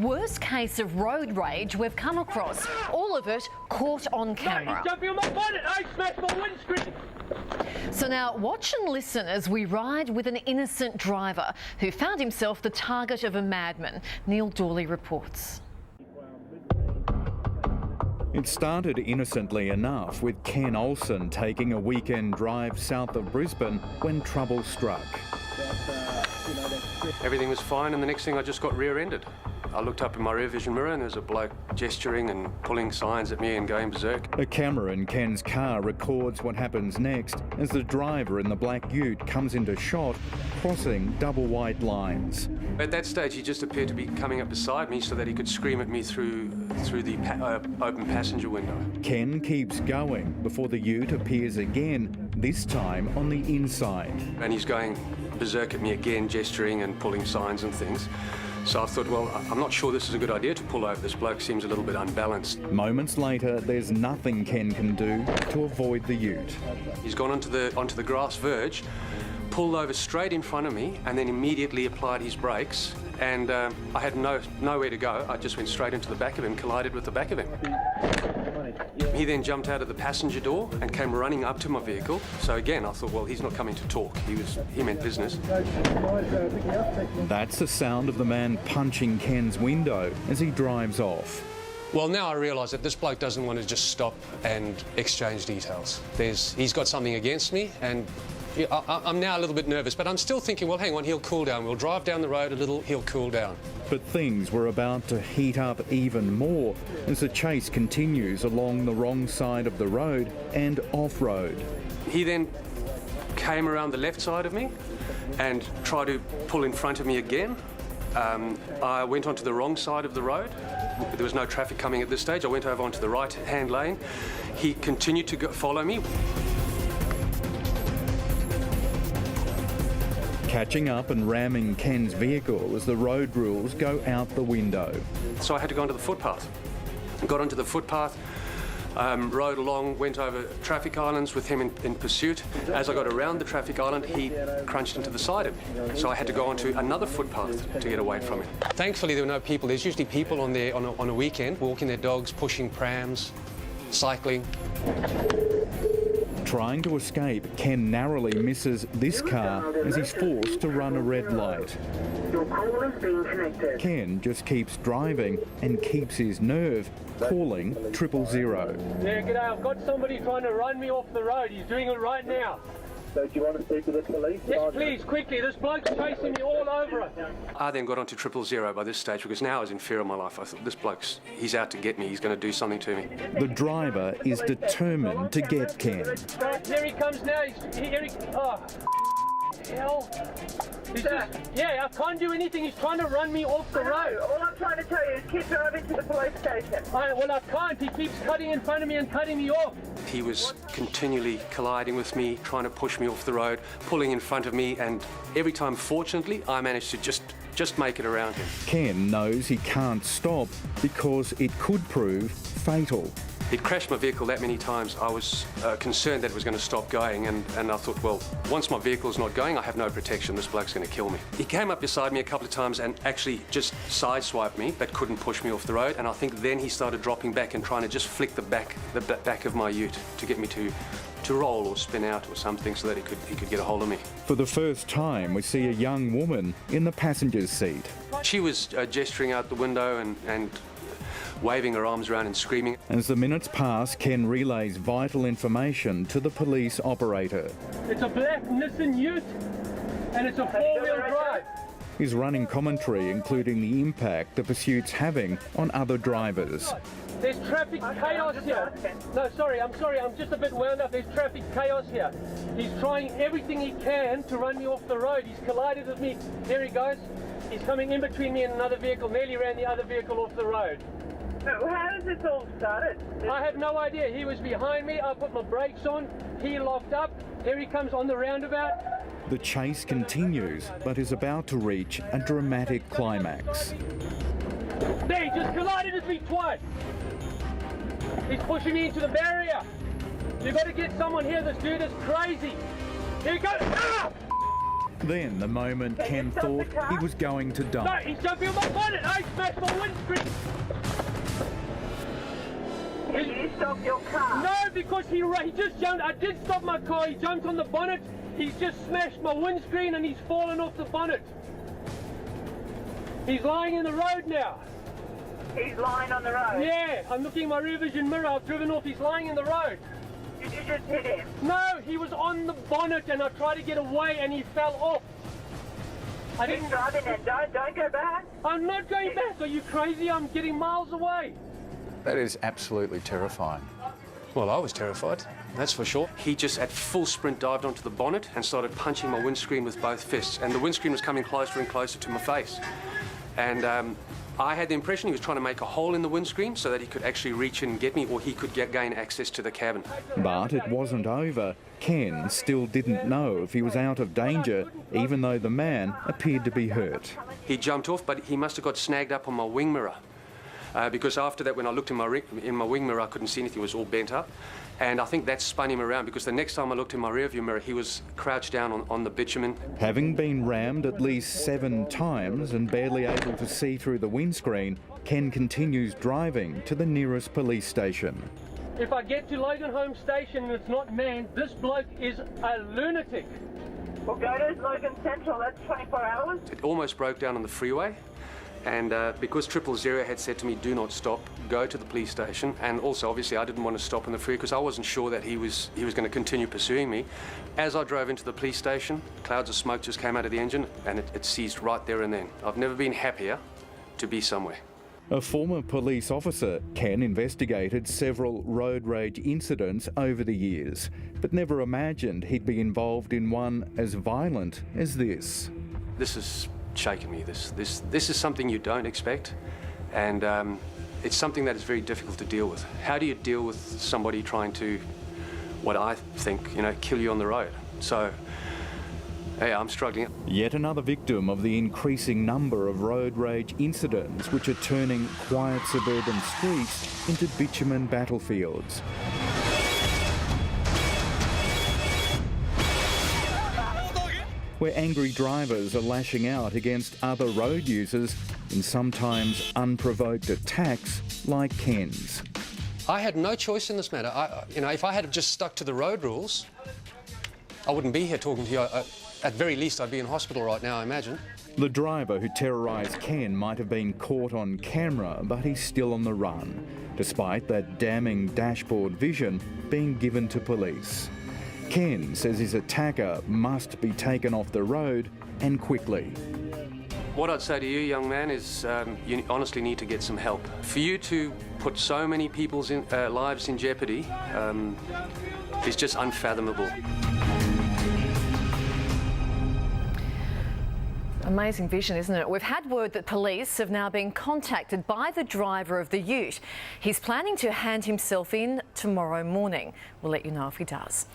worst case of road rage we've come across. All of it caught on camera. He's jumping on my bonnet. I smashed my windscreen. So now watch and listen as we ride with an innocent driver who found himself the target of a madman. Neil Dawley reports. It started innocently enough with Ken Olsen taking a weekend drive south of Brisbane when trouble struck. Everything was fine, and the next thing I just got rear-ended. I looked up in my rear vision mirror and there's a bloke gesturing and pulling signs at me and going berserk. A camera in Ken's car records what happens next as the driver in the black ute comes into shot, crossing double white lines. At that stage, he just appeared to be coming up beside me so that he could scream at me through the open passenger window. Ken keeps going before the ute appears again, this time on the inside. And he's going berserk at me again, gesturing and pulling signs and things. So I thought, well, I'm not sure this is a good idea to pull over. This bloke seems a little bit unbalanced. Moments later, there's nothing Ken can do to avoid the ute. He's gone onto the grass verge, pulled over straight in front of me, and then immediately applied his brakes. And I had nowhere to go. I just went straight into the back of him, collided with the back of him. He then jumped out of the passenger door and came running up to my vehicle. So again, I thought, well, he's not coming to talk. He meant business. That's the sound of the man punching Ken's window as he drives off. Well, now I realise that this bloke doesn't want to just stop and exchange details. He's got something against me, and I'm now a little bit nervous, but I'm still thinking, well, hang on, he'll cool down. We'll drive down the road a little, he'll cool down. But things were about to heat up even more as the chase continues along the wrong side of the road and off-road. He then came around the left side of me and tried to pull in front of me again. I went onto the wrong side of the road. There was no traffic coming at this stage. I went over onto the right-hand lane. He continued to follow me. Catching up and ramming Ken's vehicle as the road rules go out the window. So I had to go onto the footpath. Got onto the footpath, rode along, went over traffic islands with him in pursuit. As I got around the traffic island, he crunched into the side of me. So I had to go onto another footpath to get away from him. Thankfully, there were no people. There's usually people on there on a weekend, walking their dogs, pushing prams, cycling. Trying to escape, Ken narrowly misses this car as he's forced to run a red light. Your call is being connected. Ken just keeps driving and keeps his nerve, calling 000. Yeah, g'day. I've got somebody trying to run me off the road. He's doing it right now. So do you want to speak to the police? Yes, please, quickly. This bloke's chasing me all over it. I then got onto 000 by this stage because now I was in fear of my life. I thought, this he's out to get me. He's going to do something to me. The driver is determined to get Ken. Here he comes now. Oh, hell. I can't do anything. He's trying to run me off the road. All I'm trying to tell you is keep driving to the police station. I can't. He keeps cutting in front of me and cutting me off. He was continually colliding with me, trying to push me off the road, pulling in front of me, and every time, fortunately, I managed to just make it around him. Ken knows he can't stop because it could prove fatal. He'd crashed my vehicle that many times. I was concerned that it was going to stop going, and I thought, well, once my vehicle's not going, I have no protection. This bloke's going to kill me. He came up beside me a couple of times and actually just sideswiped me, but couldn't push me off the road. And I think then he started dropping back and trying to just flick the back of my ute to get me to roll or spin out or something so that he could get a hold of me. For the first time, we see a young woman in the passenger's seat. She was gesturing out the window and waving her arms around and screaming. As the minutes pass, Ken relays vital information to the police operator. It's a black Nissan Ute and it's a four-wheel drive. He's running commentary, including the impact the pursuit's having on other drivers. There's traffic chaos here. No, sorry, I'm just a bit wound up. There's traffic chaos here. He's trying everything he can to run me off the road. He's collided with me. There he goes. He's coming in between me and another vehicle, nearly ran the other vehicle off the road. How does this all started? I have no idea. He was behind me. I put my brakes on. He locked up. Here he comes on the roundabout. The chase continues, but is about to reach a dramatic climax. There, he just collided with me twice. He's pushing me into the barrier. You've got to get someone here. This dude is crazy. Here he goes. Ah! Then the moment Ken thought he was going to die. No, he's jumping on my bonnet. I smashed my windscreen. stop your car? No, because he just jumped. I did stop my car. He jumped on the bonnet. He's just smashed my windscreen and he's fallen off the bonnet. He's lying in the road now. He's lying on the road? Yeah, I'm looking in my rear vision mirror. I've driven off. He's lying in the road. Did you just hit him? No, he was on the bonnet and I tried to get away and he fell off. I Keep didn't. driving then. Don't go back. I'm not going back. Are you crazy? I'm getting miles away. That is absolutely terrifying. Well, I was terrified, that's for sure. He just at full sprint dived onto the bonnet and started punching my windscreen with both fists, and the windscreen was coming closer and closer to my face. And I had the impression he was trying to make a hole in the windscreen so that he could actually reach in and get me, or he could gain access to the cabin. But it wasn't over. Ken still didn't know if he was out of danger, even though the man appeared to be hurt. He jumped off, but he must have got snagged up on my wing mirror. Because after that, when I looked in my wing mirror, I couldn't see anything, it was all bent up. And I think that spun him around, because the next time I looked in my rearview mirror, he was crouched down on the bitumen. Having been rammed at least 7 times and barely able to see through the windscreen, Ken continues driving to the nearest police station. If I get to Logan Home Station and it's not manned, this bloke is a lunatic. Well, go to Logan Central. That's 24 hours. It almost broke down on the freeway. And because 000 had said to me, do not stop, go to the police station. And also, obviously, I didn't want to stop on the freeway because I wasn't sure that he was going to continue pursuing me. As I drove into the police station, clouds of smoke just came out of the engine and it ceased right there and then. I've never been happier to be somewhere. A former police officer, Ken investigated several road rage incidents over the years, but never imagined he'd be involved in one as violent as this. This has shaken me. This is something you don't expect, and it's something that is very difficult to deal with. How do you deal with somebody trying to, what I think, kill you on the road? So, yeah, I'm struggling. Yet another victim of the increasing number of road rage incidents which are turning quiet suburban streets into bitumen battlefields. Where angry drivers are lashing out against other road users in sometimes unprovoked attacks like Ken's. I had no choice in this matter. If I had just stuck to the road rules, I wouldn't be here talking to you. At very least, I'd be in hospital right now, I imagine. The driver who terrorised Ken might have been caught on camera, but he's still on the run, despite that damning dashboard vision being given to police. Ken says his attacker must be taken off the road, and quickly. What I'd say to you, young man, is you honestly need to get some help. For you to put so many people's lives in jeopardy is just unfathomable. Amazing vision, isn't it? We've had word that police have now been contacted by the driver of the ute. He's planning to hand himself in tomorrow morning. We'll let you know if he does.